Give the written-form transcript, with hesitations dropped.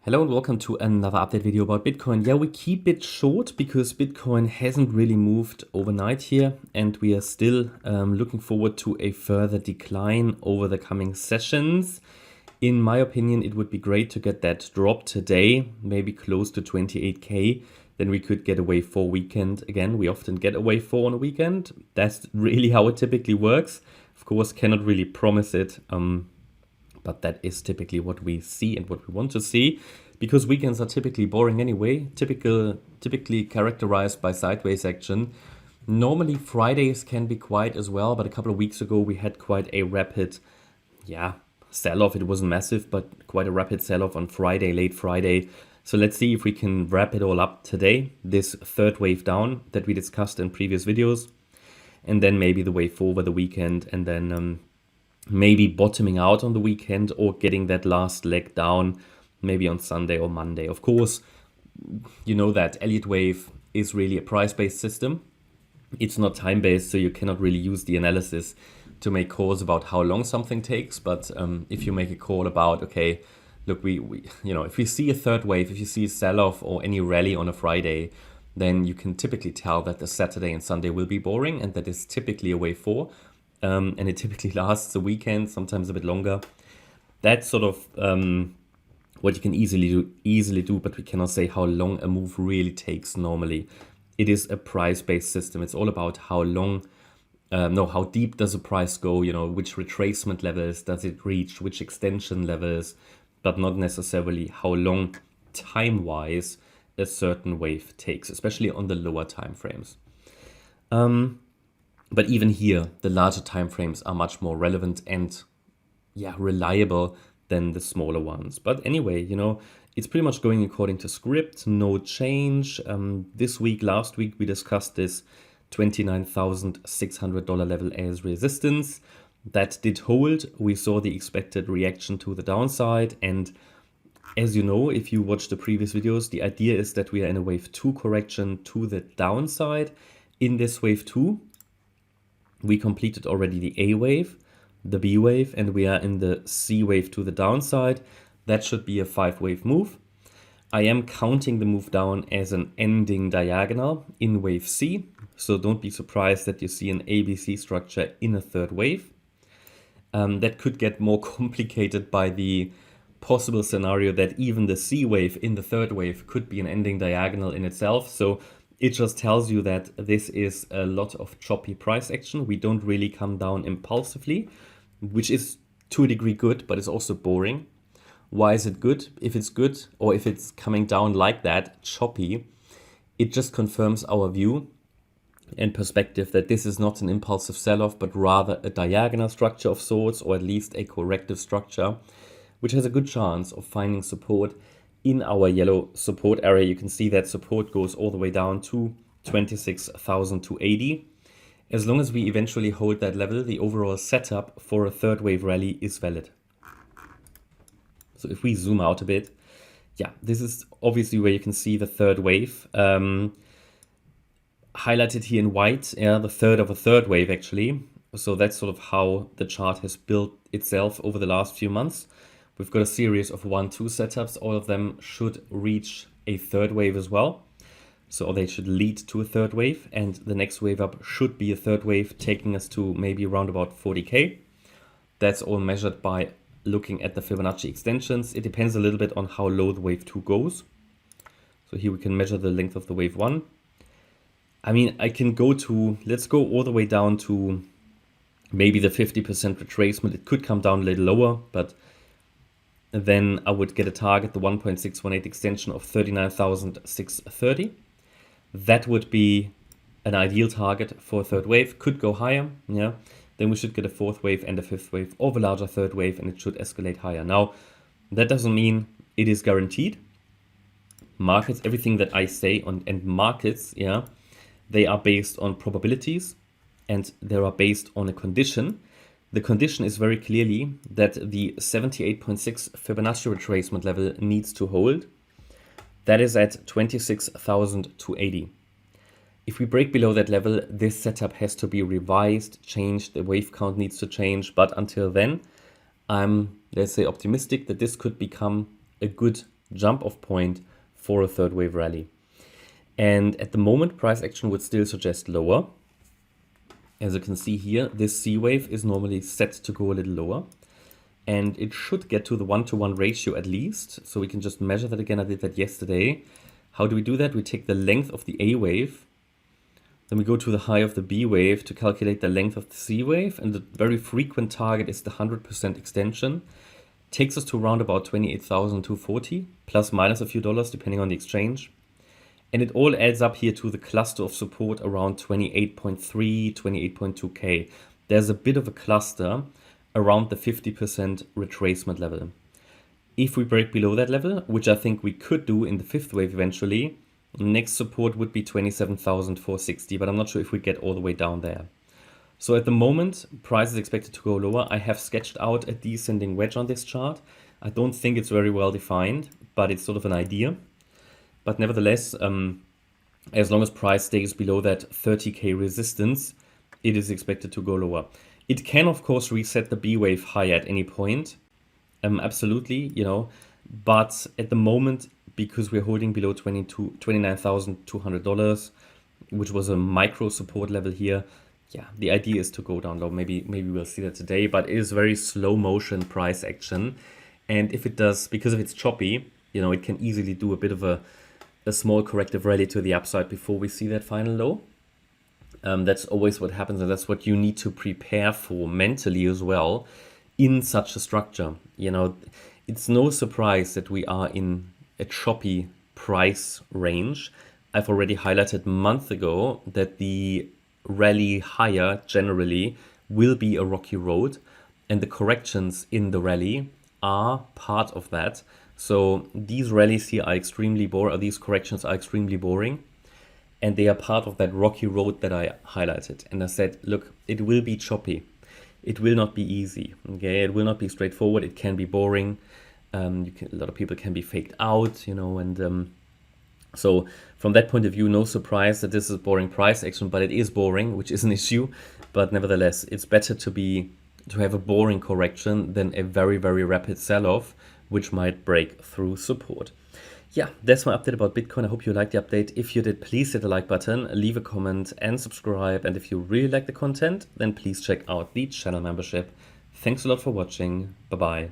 Hello and welcome to another update video about Bitcoin. Yeah, we keep it short because Bitcoin hasn't really moved overnight here, and we are still looking forward to a further decline over the coming sessions. In my opinion, it would be great to get that drop today, maybe close to 28K. Then we could get a wave 4 weekend. Again, we often get a wave 4 on a weekend. That's really how it typically works. Of course, cannot really promise it. But that is typically what we see and what we want to see, because weekends are typically boring anyway, typically characterized by sideways action. Normally Fridays can be quiet as well, but a couple of weeks ago we had quite a rapid, sell-off. It wasn't massive, but quite a rapid sell-off on Friday, late Friday. So let's see if we can wrap it all up today, this third wave down that we discussed in previous videos, and then maybe the wave 4 over the weekend, and then maybe bottoming out on the weekend or getting that last leg down maybe on Sunday or Monday. Of course, you know that Elliott Wave is really a price-based system. It's not time-based, so you cannot really use the analysis to make calls about how long something takes. But if you make a call about, okay, look, if we see a third wave, if you see a sell-off or any rally on a Friday, then you can typically tell that the Saturday and Sunday will be boring, and that is typically a wave 4. And it typically lasts a weekend, sometimes a bit longer. That's sort of what you can easily do, but we cannot say how long a move really takes normally. It is a price-based system. It's all about how deep does a price go, which retracement levels does it reach, which extension levels, but not necessarily how long time-wise a certain wave takes, especially on the lower time frames. But even here, the larger time frames are much more relevant and reliable than the smaller ones. But anyway, it's pretty much going according to script, no change. Last week, we discussed this $29,600 level as resistance. That did hold. We saw the expected reaction to the downside. And as you know, if you watch the previous videos, the idea is that we are in a wave 2 correction to the downside. In this wave 2, we completed already the A wave, the B wave, and we are in the C wave to the downside. That should be a 5-wave move. I am counting the move down as an ending diagonal in wave C. So don't be surprised that you see an ABC structure in a third wave. That could get more complicated by the possible scenario that even the C wave in the third wave could be an ending diagonal in itself. So it just tells you that this is a lot of choppy price action. We don't really come down impulsively, which is to a degree good, but it's also boring. Why is it good? If it's good, or if it's coming down like that, choppy, it just confirms our view and perspective that this is not an impulsive sell-off, but rather a diagonal structure of sorts, or at least a corrective structure, which has a good chance of finding support in our yellow support area. You can see that support goes all the way down to 26,280. As long as we eventually hold that level, the overall setup for a third wave rally is valid. So if we zoom out a bit, this is obviously where you can see the third wave. Highlighted here in white, the third of a third wave actually. So that's sort of how the chart has built itself over the last few months. We've got a series of 1-2 setups. All of them should reach a third wave as well. So they should lead to a third wave, and the next wave up should be a third wave, taking us to maybe around about 40K. That's all measured by looking at the Fibonacci extensions. It depends a little bit on how low the wave 2 goes. So here we can measure the length of the wave 1. I mean, let's go all the way down to maybe the 50% retracement. It could come down a little lower, but then I would get a target, the 1.618 extension of 39,630. That would be an ideal target for a third wave. Could go higher, Then we should get a fourth wave and a fifth wave of a larger third wave, and it should escalate higher. Now, that doesn't mean it is guaranteed. Markets, everything that I say and markets, they are based on probabilities, and they are based on a condition. The condition is very clearly that the 78.6 Fibonacci retracement level needs to hold. That is at 26,280. If we break below that level, this setup has to be revised, changed, the wave count needs to change. But until then, I'm, let's say, optimistic that this could become a good jump off point for a third wave rally. And at the moment, price action would still suggest lower. As you can see here, this C wave is normally set to go a little lower. And it should get to the 1-to-1 ratio at least. So we can just measure that again. I did that yesterday. How do we do that? We take the length of the A wave. Then we go to the high of the B wave to calculate the length of the C wave. And the very frequent target is the 100% extension. Takes us to around about 28,240, plus minus a few dollars depending on the exchange. And it all adds up here to the cluster of support around 28.3, 28.2K. There's a bit of a cluster around the 50% retracement level. If we break below that level, which I think we could do in the fifth wave eventually, next support would be 27,460, but I'm not sure if we get all the way down there. So at the moment, price is expected to go lower. I have sketched out a descending wedge on this chart. I don't think it's very well defined, but it's sort of an idea. But nevertheless, as long as price stays below that 30K resistance, it is expected to go lower. It can, of course, reset the B wave high at any point. Absolutely, but at the moment, because we're holding below $29,200, which was a micro support level here, yeah, the idea is to go down low. Maybe we'll see that today, but it is very slow motion price action. And if it does, because if it's choppy, it can easily do a bit of a small corrective rally to the upside before we see that final low. That's always what happens, and that's what you need to prepare for mentally as well in such a structure. It's no surprise that we are in a choppy price range. I've already highlighted a month ago that the rally higher generally will be a rocky road, and the corrections in the rally are part of that. So these rallies here are extremely boring, these corrections are extremely boring. And they are part of that rocky road that I highlighted. And I said, look, it will be choppy. It will not be easy. Okay, it will not be straightforward. It can be boring. A lot of people can be faked out, so from that point of view, no surprise that this is boring price action, but it is boring, which is an issue. But nevertheless, it's better to have a boring correction than a very, very rapid sell-off, which might break through support. Yeah, that's my update about Bitcoin. I hope you liked the update. If you did, please hit the like button, leave a comment and subscribe. And if you really like the content, then please check out the channel membership. Thanks a lot for watching. Bye-bye.